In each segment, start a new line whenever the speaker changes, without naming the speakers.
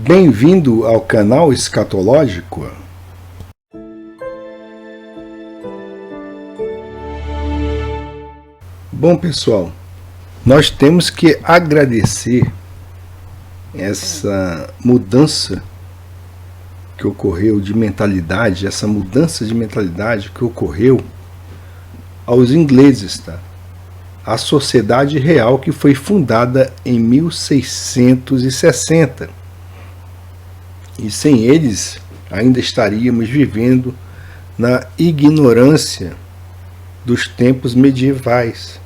Bem-vindo ao canal Escatológico. Bom, pessoal, nós temos que agradecer essa mudança que ocorreu de mentalidade, essa mudança de mentalidade que ocorreu aos ingleses, tá? A Sociedade Real, que foi fundada em 1660. E sem eles, ainda estaríamos vivendo na ignorância dos tempos medievais.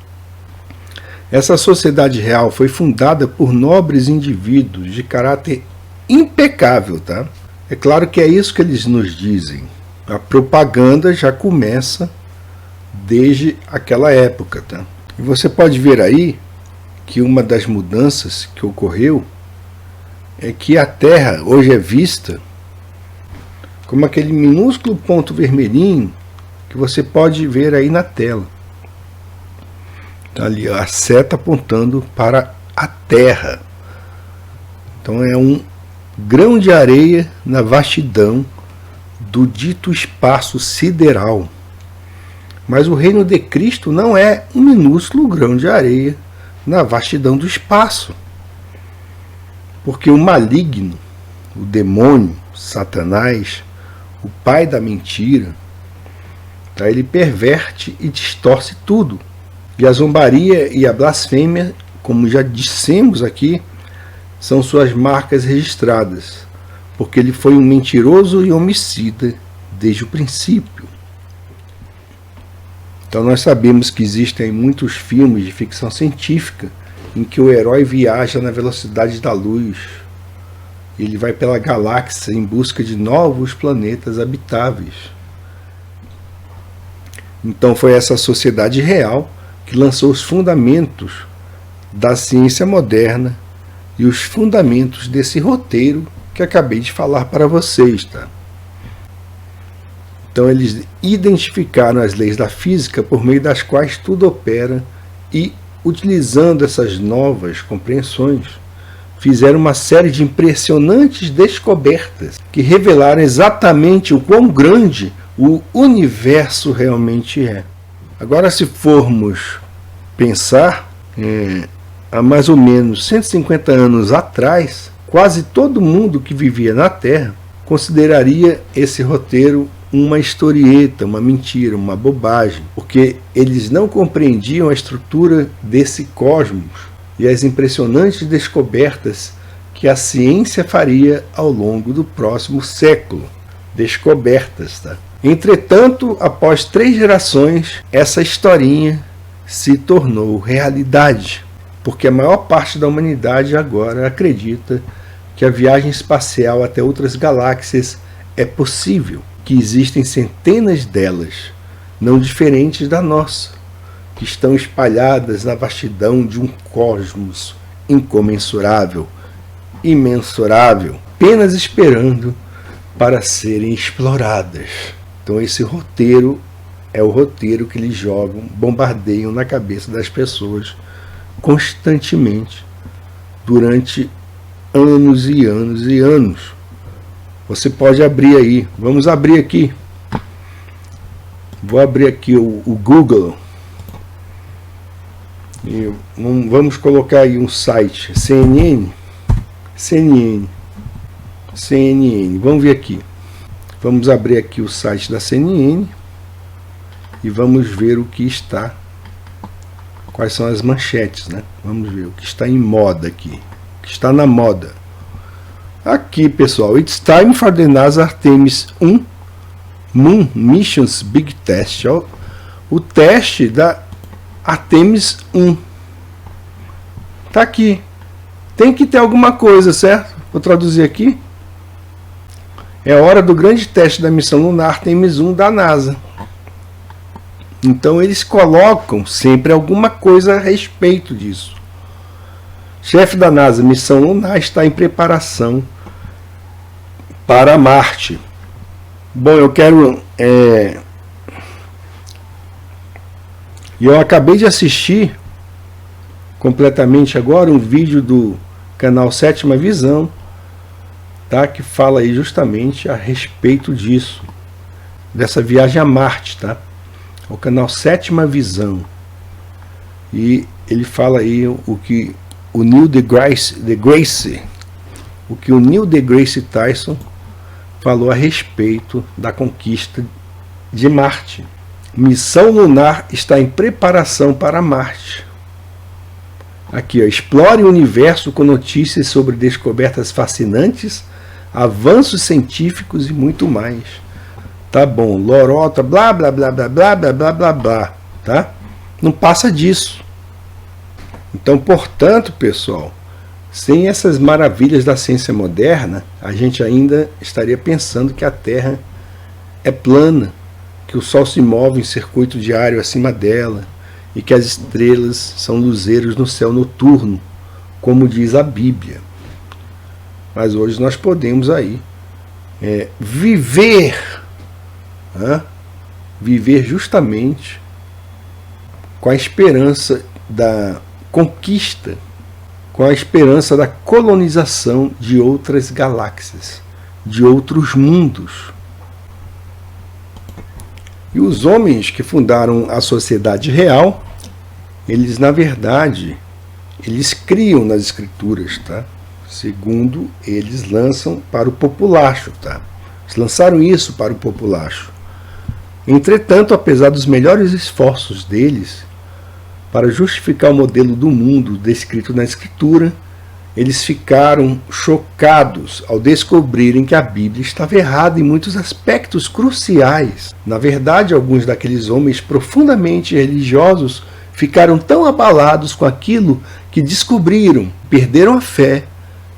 Essa Sociedade Real foi fundada por nobres indivíduos de caráter impecável, tá? É claro que é isso que eles nos dizem. A propaganda já começa desde aquela época, tá? E você pode ver aí que uma das mudanças que ocorreu é que a Terra hoje é vista como aquele minúsculo ponto vermelhinho que você pode ver aí na tela. Tá ali a seta apontando para a Terra. Então é um grão de areia na vastidão do dito espaço sideral. Mas o reino de Cristo não é um minúsculo grão de areia na vastidão do espaço. Porque o maligno, o demônio, Satanás, o pai da mentira, tá? Ele perverte e distorce tudo. E a zombaria e a blasfêmia, como já dissemos aqui, são suas marcas registradas, porque ele foi um mentiroso e homicida desde o princípio. Então nós sabemos que existem muitos filmes de ficção científica em que o herói viaja na velocidade da luz. Ele vai pela galáxia em busca de novos planetas habitáveis. Então foi essa Sociedade Real que lançou os fundamentos da ciência moderna e os fundamentos desse roteiro que acabei de falar para vocês, tá? Então eles identificaram as leis da física por meio das quais tudo opera e, utilizando essas novas compreensões, fizeram uma série de impressionantes descobertas que revelaram exatamente o quão grande o universo realmente é. Agora, se formos pensar, há mais ou menos 150 anos atrás, quase todo mundo que vivia na Terra consideraria esse roteiro uma historieta, uma mentira, uma bobagem, porque eles não compreendiam a estrutura desse cosmos e as impressionantes descobertas que a ciência faria ao longo do próximo século. Descobertas, tá? Entretanto, após 3 gerações, essa historinha se tornou realidade, porque a maior parte da humanidade agora acredita que a viagem espacial até outras galáxias é possível, que existem centenas delas, não diferentes da nossa, que estão espalhadas na vastidão de um cosmos incomensurável, imensurável, apenas esperando para serem exploradas. Então esse roteiro é o roteiro que eles jogam, bombardeiam na cabeça das pessoas constantemente, durante anos e anos e anos. Você pode abrir aí, vamos abrir aqui. Vou abrir aqui o Google. E vamos colocar aí um site, CNN. Vamos ver aqui. Vamos abrir aqui o site da CNN e vamos ver o que está, quais são as manchetes, né? Vamos ver o que está em moda aqui, o que está na moda. Aqui, pessoal, it's time for the NASA Artemis 1 Moon Mission's Big Test. Ó, o teste da Artemis 1. Tá aqui. Tem que ter alguma coisa, certo? Vou traduzir aqui. É hora do grande teste da missão lunar Artemis 1 da NASA. Então eles colocam sempre alguma coisa a respeito disso. Chefe da NASA, missão lunar está em preparação para Marte. Bom, eu quero... eu acabei de assistir completamente agora um vídeo do canal Sétima Visão, tá? Que fala aí justamente a respeito disso, dessa viagem a Marte, tá? O canal Sétima Visão. E ele fala aí o que o Neil deGrasse Tyson falou a respeito da conquista de Marte. Missão lunar está em preparação para Marte. Aqui, ó, explore o universo com notícias sobre descobertas fascinantes, avanços científicos e muito mais. Tá bom, lorota, blá blá blá blá blá blá blá blá blá, tá? Não passa disso. Então, portanto, pessoal, sem essas maravilhas da ciência moderna, a gente ainda estaria pensando que a Terra é plana, que o Sol se move em circuito diário acima dela e que as estrelas são luzeiros no céu noturno, como diz a Bíblia. Mas hoje nós podemos aí viver justamente com a esperança da conquista, com a esperança da colonização de outras galáxias, de outros mundos. E os homens que fundaram a sociedade real, eles na verdade, eles criam nas escrituras, tá? Segundo eles lançam para o populacho, tá? Eles lançaram isso para o populacho. Entretanto, apesar dos melhores esforços deles para justificar o modelo do mundo descrito na escritura, eles ficaram chocados ao descobrirem que a Bíblia estava errada em muitos aspectos cruciais. Na verdade, alguns daqueles homens profundamente religiosos ficaram tão abalados com aquilo que descobriram, perderam a fé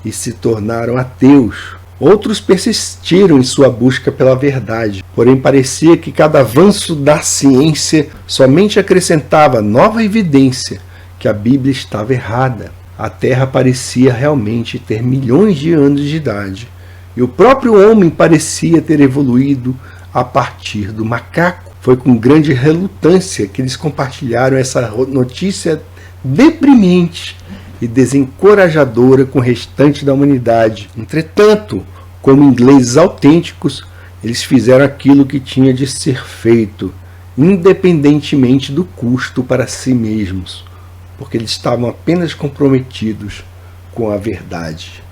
e se tornaram ateus. Outros persistiram em sua busca pela verdade, porém parecia que cada avanço da ciência somente acrescentava nova evidência que a Bíblia estava errada. A Terra parecia realmente ter milhões de anos de idade, e o próprio homem parecia ter evoluído a partir do macaco. Foi com grande relutância que eles compartilharam essa notícia deprimente e desencorajadora com o restante da humanidade. Entretanto, como ingleses autênticos, eles fizeram aquilo que tinha de ser feito, independentemente do custo para si mesmos, porque eles estavam apenas comprometidos com a verdade.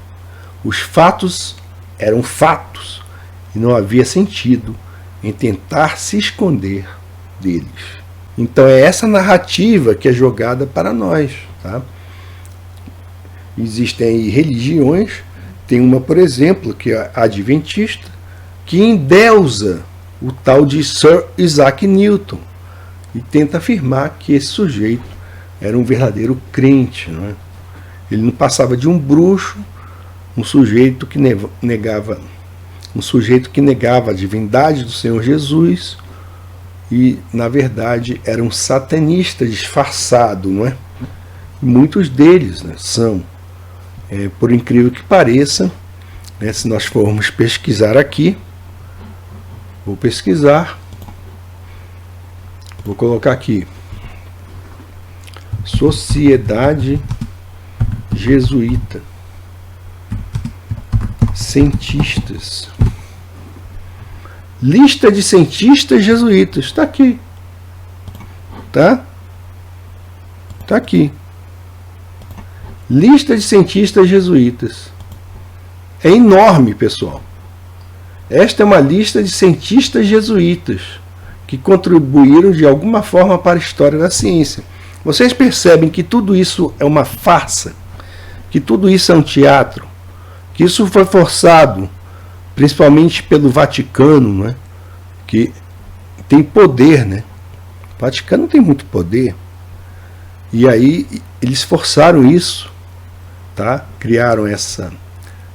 Os fatos eram fatos, e não havia sentido em tentar se esconder deles. Então é essa narrativa que é jogada para nós, tá? Existem aí religiões, tem uma, por exemplo, que é a adventista, que endeusa o tal de Sir Isaac Newton e tenta afirmar que esse sujeito era um verdadeiro crente, não é? Ele não passava de um bruxo, um sujeito que negava a divindade do Senhor Jesus e, na verdade, era um satanista disfarçado, não é? Muitos deles, né, são. Por incrível que pareça, né, se nós formos pesquisar aqui, vou pesquisar, vou colocar aqui, Sociedade Jesuíta, cientistas, lista de cientistas jesuítas, está aqui, tá? Está aqui. Lista de cientistas jesuítas. É enorme, pessoal. Esta é uma lista de cientistas jesuítas que contribuíram de alguma forma para a história da ciência. Vocês percebem que tudo isso é uma farsa? Que tudo isso é um teatro? Que isso foi forçado, principalmente pelo Vaticano, né? Que tem poder, né? O Vaticano tem muito poder. E aí eles forçaram isso, tá? Criaram essa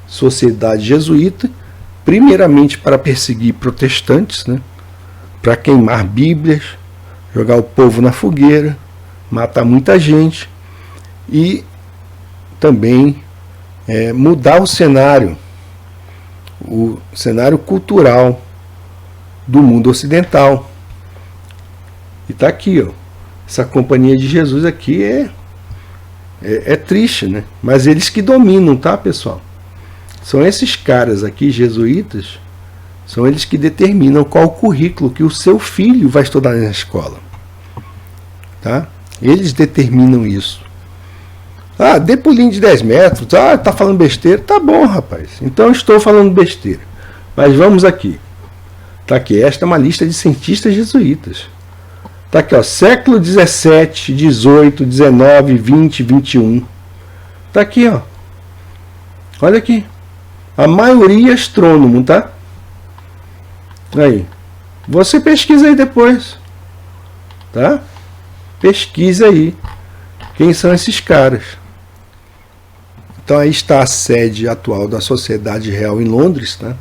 sociedade jesuíta, primeiramente para perseguir protestantes, né? Para queimar Bíblias, jogar o povo na fogueira, matar muita gente e também mudar o cenário cultural do mundo ocidental. E está aqui, ó, essa companhia de Jesus aqui é triste, né? Mas eles que dominam, tá, pessoal? São esses caras aqui, jesuítas, são eles que determinam qual o currículo que o seu filho vai estudar na escola. Tá? Eles determinam isso. Ah, dê pulinho de 10 metros. Ah, tá falando besteira. Tá bom, rapaz. Então estou falando besteira. Mas vamos aqui. Tá aqui. Esta é uma lista de cientistas jesuítas. Tá aqui, ó. Século 17, 18, 19, 20, 21. Tá aqui, ó. Olha aqui. A maioria é astrônomo, tá? Aí. Você pesquisa aí depois. Tá? Pesquisa aí. Quem são esses caras? Então aí está a sede atual da Sociedade Real em Londres, tá?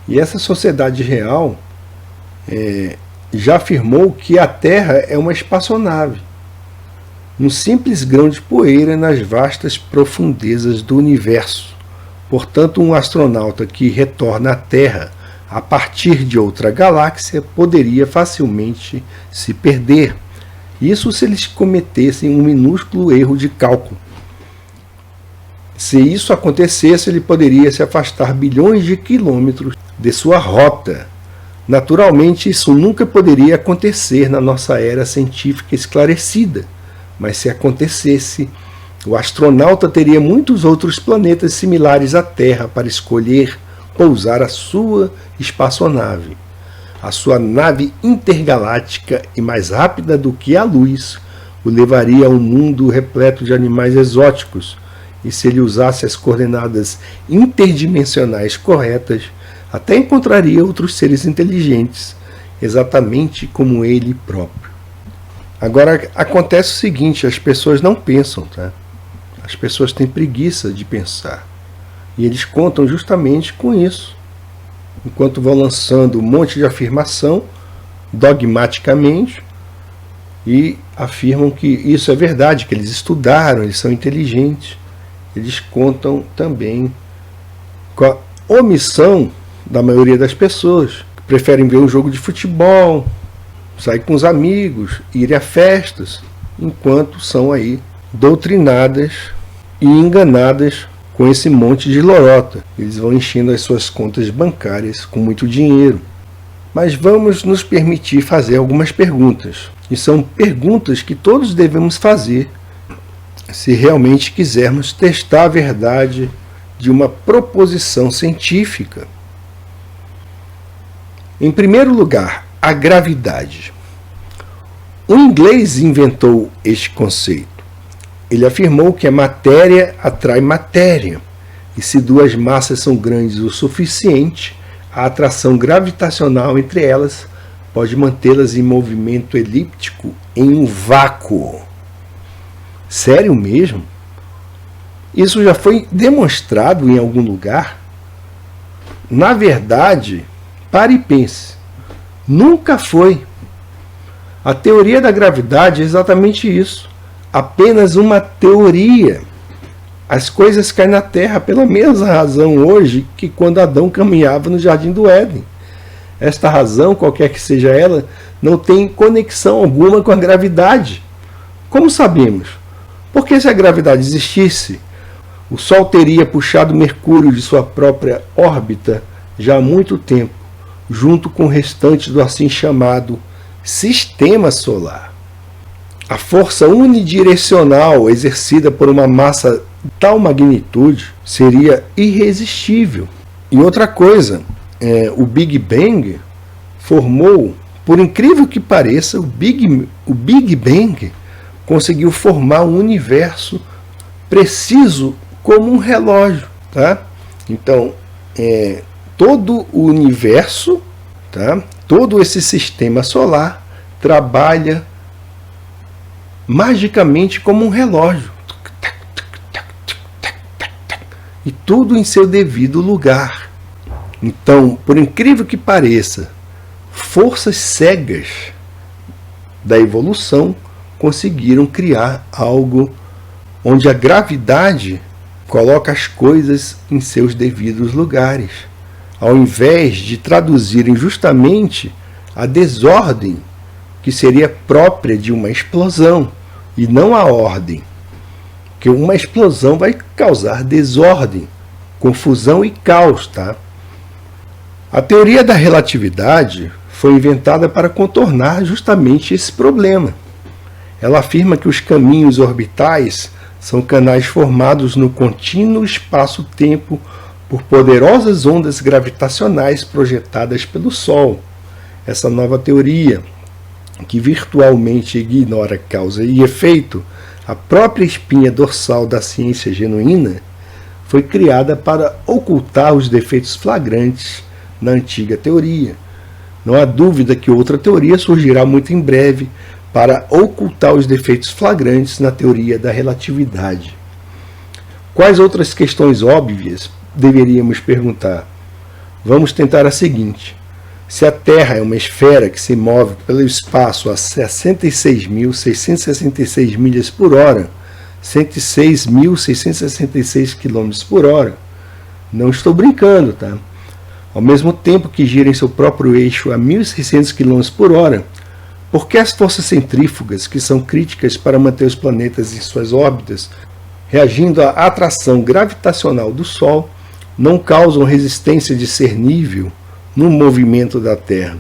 E essa Sociedade Real já afirmou que a Terra é uma espaçonave, um simples grão de poeira nas vastas profundezas do universo. Portanto, um astronauta que retorna à Terra a partir de outra galáxia poderia facilmente se perder. Isso se eles cometessem um minúsculo erro de cálculo. Se isso acontecesse, ele poderia se afastar bilhões de quilômetros de sua rota. Naturalmente, isso nunca poderia acontecer na nossa era científica esclarecida, mas se acontecesse, o astronauta teria muitos outros planetas similares à Terra para escolher pousar a sua espaçonave. A sua nave intergaláctica e mais rápida do que a luz o levaria a um mundo repleto de animais exóticos, e se ele usasse as coordenadas interdimensionais corretas, até encontraria outros seres inteligentes, exatamente como ele próprio. Agora, acontece o seguinte, as pessoas não pensam, tá? As pessoas têm preguiça de pensar. E eles contam justamente com isso. Enquanto vão lançando um monte de afirmação, dogmaticamente, e afirmam que isso é verdade, que eles estudaram, eles são inteligentes. Eles contam também com a omissão da maioria das pessoas, que preferem ver um jogo de futebol, sair com os amigos, ir a festas, enquanto são aí doutrinadas e enganadas com esse monte de lorota. Eles vão enchendo as suas contas bancárias com muito dinheiro. Mas vamos nos permitir fazer algumas perguntas. E são perguntas que todos devemos fazer se realmente quisermos testar a verdade de uma proposição científica. Em primeiro lugar, a gravidade. Um inglês inventou este conceito. Ele afirmou que a matéria atrai matéria, e se duas massas são grandes o suficiente, a atração gravitacional entre elas pode mantê-las em movimento elíptico em um vácuo. Sério mesmo? Isso já foi demonstrado em algum lugar? Na verdade, pare e pense. Nunca foi. A teoria da gravidade é exatamente isso. Apenas uma teoria. As coisas caem na Terra pela mesma razão hoje que quando Adão caminhava no Jardim do Éden. Esta razão, qualquer que seja ela, não tem conexão alguma com a gravidade. Como sabemos? Porque se a gravidade existisse, o Sol teria puxado Mercúrio de sua própria órbita já há muito tempo, junto com o restante do assim chamado Sistema Solar. A força unidirecional exercida por uma massa de tal magnitude seria irresistível. E outra coisa, o Big Bang formou, por incrível que pareça, o Big Bang conseguiu formar um universo preciso como um relógio, tá? Então, todo o universo, tá? Todo esse sistema solar trabalha magicamente como um relógio. E tudo em seu devido lugar. Então, por incrível que pareça, forças cegas da evolução conseguiram criar algo onde a gravidade coloca as coisas em seus devidos lugares, ao invés de traduzirem justamente a desordem que seria própria de uma explosão, e não a ordem, porque uma explosão vai causar desordem, confusão e caos, tá? A teoria da relatividade foi inventada para contornar justamente esse problema. Ela afirma que os caminhos orbitais são canais formados no contínuo espaço-tempo por poderosas ondas gravitacionais projetadas pelo Sol. Essa nova teoria, que virtualmente ignora causa e efeito, a própria espinha dorsal da ciência genuína, foi criada para ocultar os defeitos flagrantes na antiga teoria. Não há dúvida que outra teoria surgirá muito em breve para ocultar os defeitos flagrantes na teoria da relatividade. Quais outras questões óbvias deveríamos perguntar? Vamos tentar a seguinte: se a Terra é uma esfera que se move pelo espaço a 66.666 milhas por hora, 106.666 km por hora, não estou brincando, tá? Ao mesmo tempo que gira em seu próprio eixo a 1.600 km por hora, por que as forças centrífugas, que são críticas para manter os planetas em suas órbitas, reagindo à atração gravitacional do Sol, não causam resistência discernível no movimento da Terra?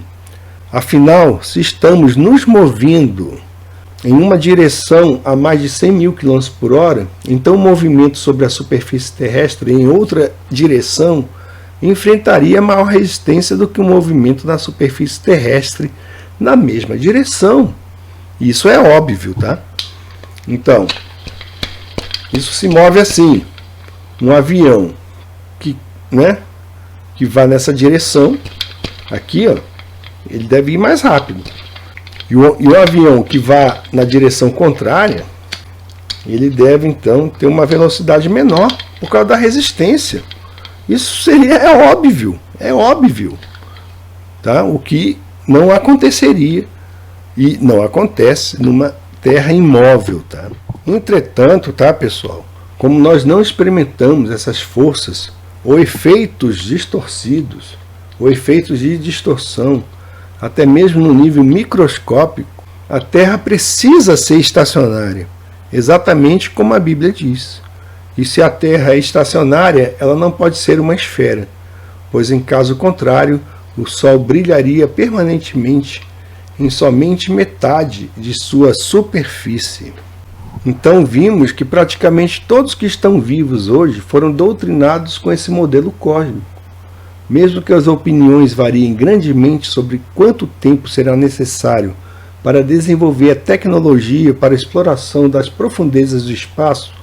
Afinal, se estamos nos movendo em uma direção a mais de 100.000 km por hora, então o movimento sobre a superfície terrestre em outra direção enfrentaria maior resistência do que o movimento na superfície terrestre na mesma direção. Isso é óbvio, tá? Então, isso se move assim. Um avião que vai nessa direção, aqui, ó, ele deve ir mais rápido. E o avião que vai na direção contrária, ele deve, então, ter uma velocidade menor por causa da resistência. Isso é óbvio, tá? O que não aconteceria e não acontece numa Terra imóvel, tá? Entretanto, tá, pessoal, como nós não experimentamos essas forças ou efeitos distorcidos, ou efeitos de distorção, até mesmo no nível microscópico, a Terra precisa ser estacionária, exatamente como a Bíblia diz. E se a Terra é estacionária, ela não pode ser uma esfera, pois em caso contrário, o Sol brilharia permanentemente em somente metade de sua superfície. Então vimos que praticamente todos que estão vivos hoje foram doutrinados com esse modelo cósmico. Mesmo que as opiniões variem grandemente sobre quanto tempo será necessário para desenvolver a tecnologia para a exploração das profundezas do espaço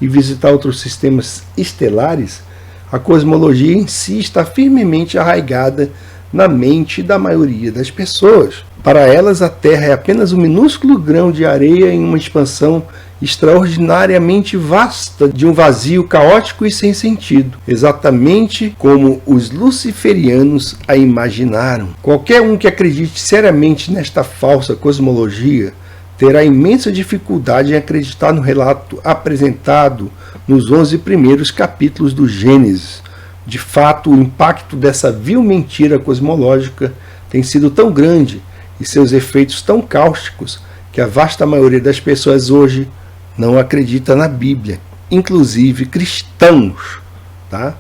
e visitar outros sistemas estelares, a cosmologia em si está firmemente arraigada na mente da maioria das pessoas. Para elas, a Terra é apenas um minúsculo grão de areia em uma expansão extraordinariamente vasta de um vazio caótico e sem sentido, exatamente como os luciferianos a imaginaram. Qualquer um que acredite seriamente nesta falsa cosmologia terá imensa dificuldade em acreditar no relato apresentado nos 11 primeiros capítulos do Gênesis. De fato, o impacto dessa vil mentira cosmológica tem sido tão grande e seus efeitos tão cáusticos que a vasta maioria das pessoas hoje não acredita na Bíblia, inclusive cristãos, tá?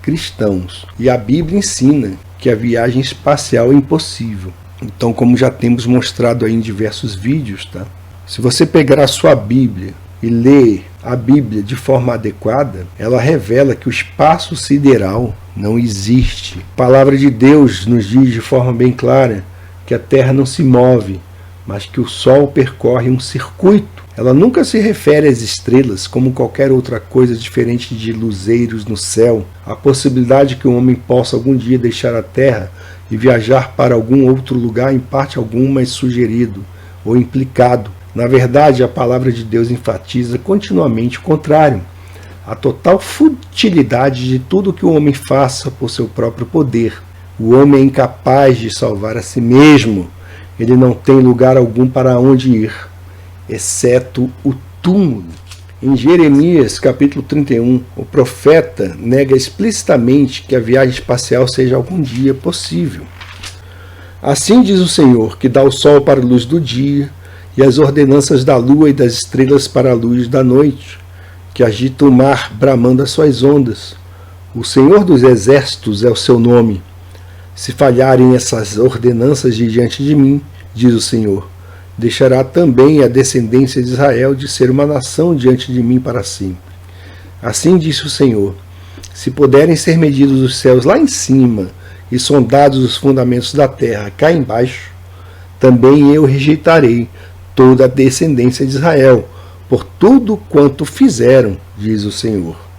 Cristãos. E a Bíblia ensina que a viagem espacial é impossível. Então, como já temos mostrado aí em diversos vídeos, tá? Se você pegar a sua Bíblia e ler a Bíblia de forma adequada, ela revela que o espaço sideral não existe. A palavra de Deus nos diz de forma bem clara que a Terra não se move, mas que o Sol percorre um circuito. Ela nunca se refere às estrelas como qualquer outra coisa diferente de luzeiros no céu. A possibilidade que o homem possa algum dia deixar a Terra e viajar para algum outro lugar em parte alguma é sugerido ou implicado. Na verdade, a palavra de Deus enfatiza continuamente o contrário. A total futilidade de tudo que o homem faça por seu próprio poder. O homem é incapaz de salvar a si mesmo. Ele não tem lugar algum para onde ir, exceto o túmulo. Em Jeremias, capítulo 31, o profeta nega explicitamente que a viagem espacial seja algum dia possível. Assim diz o Senhor, que dá o sol para a luz do dia, e as ordenanças da lua e das estrelas para a luz da noite, que agita o mar bramando as suas ondas, O Senhor dos Exércitos é o seu nome. Se falharem essas ordenanças de diante de mim, diz o Senhor, deixará também a descendência de Israel de ser uma nação diante de mim para sempre. Assim disse o Senhor, se puderem ser medidos os céus lá em cima e sondados os fundamentos da terra cá embaixo, também eu rejeitarei toda a descendência de Israel, por tudo quanto fizeram, diz o Senhor.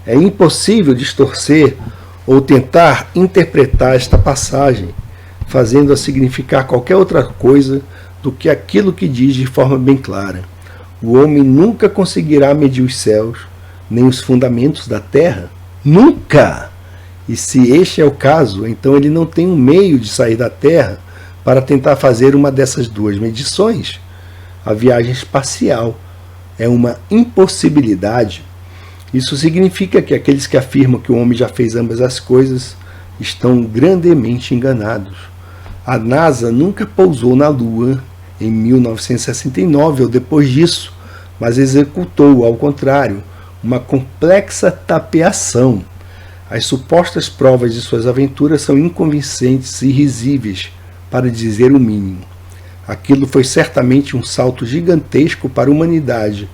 É impossível distorcer ou tentar interpretar esta passagem, fazendo-a significar qualquer outra coisa do que aquilo que diz de forma bem clara. O homem nunca conseguirá medir os céus, nem os fundamentos da terra. Nunca! E se este é o caso, então ele não tem um meio de sair da terra para tentar fazer uma dessas duas medições. A viagem espacial é uma impossibilidade. Isso significa que aqueles que afirmam que o homem já fez ambas as coisas estão grandemente enganados. A NASA nunca pousou na Lua em 1969 ou depois disso, mas executou, ao contrário, uma complexa tapeação. As supostas provas de suas aventuras são inconvincentes e risíveis, para dizer o mínimo. Aquilo foi certamente um salto gigantesco para a humanidade,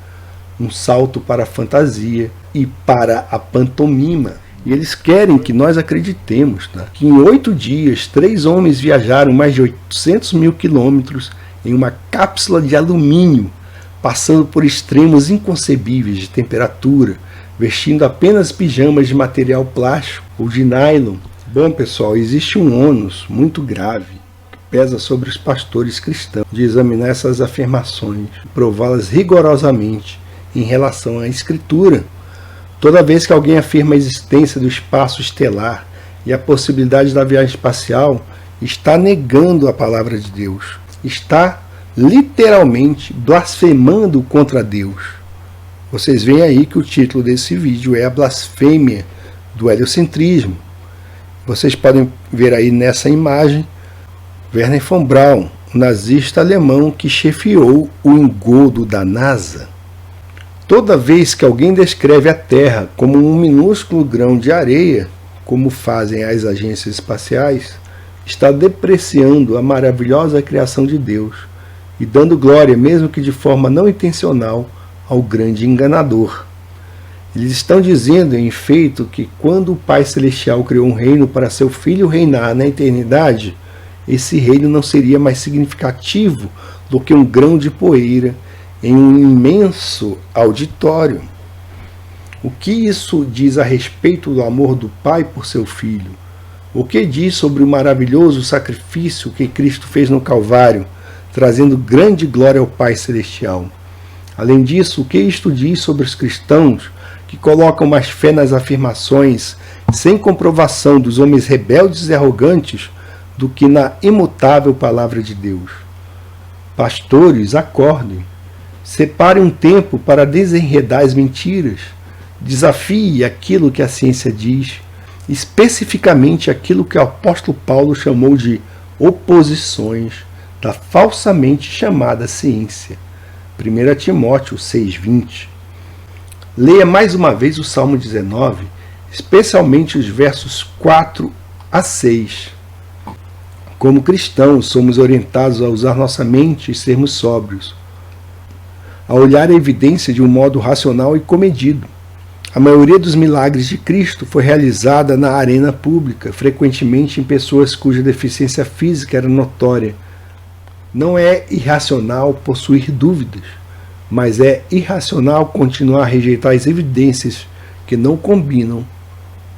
um salto para a fantasia e para a pantomima. E eles querem que nós acreditemos, tá? Que em 8 dias, 3 homens viajaram mais de 800 mil quilômetros em uma cápsula de alumínio, passando por extremos inconcebíveis de temperatura, vestindo apenas pijamas de material plástico ou de nylon. Bom, pessoal, existe um ônus muito grave que pesa sobre os pastores cristãos de examinar essas afirmações e prová-las rigorosamente em relação à Escritura. Toda vez que alguém afirma a existência do espaço estelar e a possibilidade da viagem espacial, está negando a palavra de Deus. Está literalmente blasfemando contra Deus. Vocês veem aí que o título desse vídeo é a blasfêmia do heliocentrismo. Vocês podem ver aí nessa imagem Wernher von Braun, o nazista alemão que chefiou o engodo da NASA. Toda vez que alguém descreve a Terra como um minúsculo grão de areia, como fazem as agências espaciais, está depreciando a maravilhosa criação de Deus e dando glória, mesmo que de forma não intencional, ao grande enganador. Eles estão dizendo, em efeito, que quando o Pai Celestial criou um reino para seu Filho reinar na eternidade, esse reino não seria mais significativo do que um grão de poeira em um imenso auditório. O que isso diz a respeito do amor do Pai por seu Filho? O que diz sobre o maravilhoso sacrifício que Cristo fez no Calvário, trazendo grande glória ao Pai Celestial? Além disso, o que isto diz sobre os cristãos que colocam mais fé nas afirmações sem comprovação dos homens rebeldes e arrogantes do que na imutável palavra de Deus? Pastores, acordem. Separe um tempo para desenredar as mentiras. Desafie aquilo que a ciência diz, especificamente aquilo que o apóstolo Paulo chamou de oposições da falsamente chamada ciência. 1 Timóteo 6,20. Leia mais uma vez o Salmo 19, especialmente os versos 4 a 6. Como cristãos, somos orientados a usar nossa mente e sermos sóbrios, a olhar a evidência de um modo racional e comedido. A maioria dos milagres de Cristo foi realizada na arena pública, frequentemente em pessoas cuja deficiência física era notória. Não é irracional possuir dúvidas, mas é irracional continuar a rejeitar as evidências que não combinam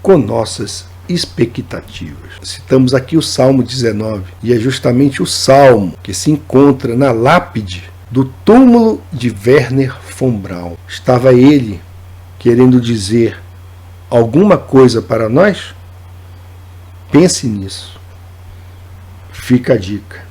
com nossas expectativas. Citamos aqui o Salmo 19, e é justamente o Salmo que se encontra na lápide do túmulo de Wernher von Braun. Estava ele querendo dizer alguma coisa para nós? Pense nisso. Fica a dica.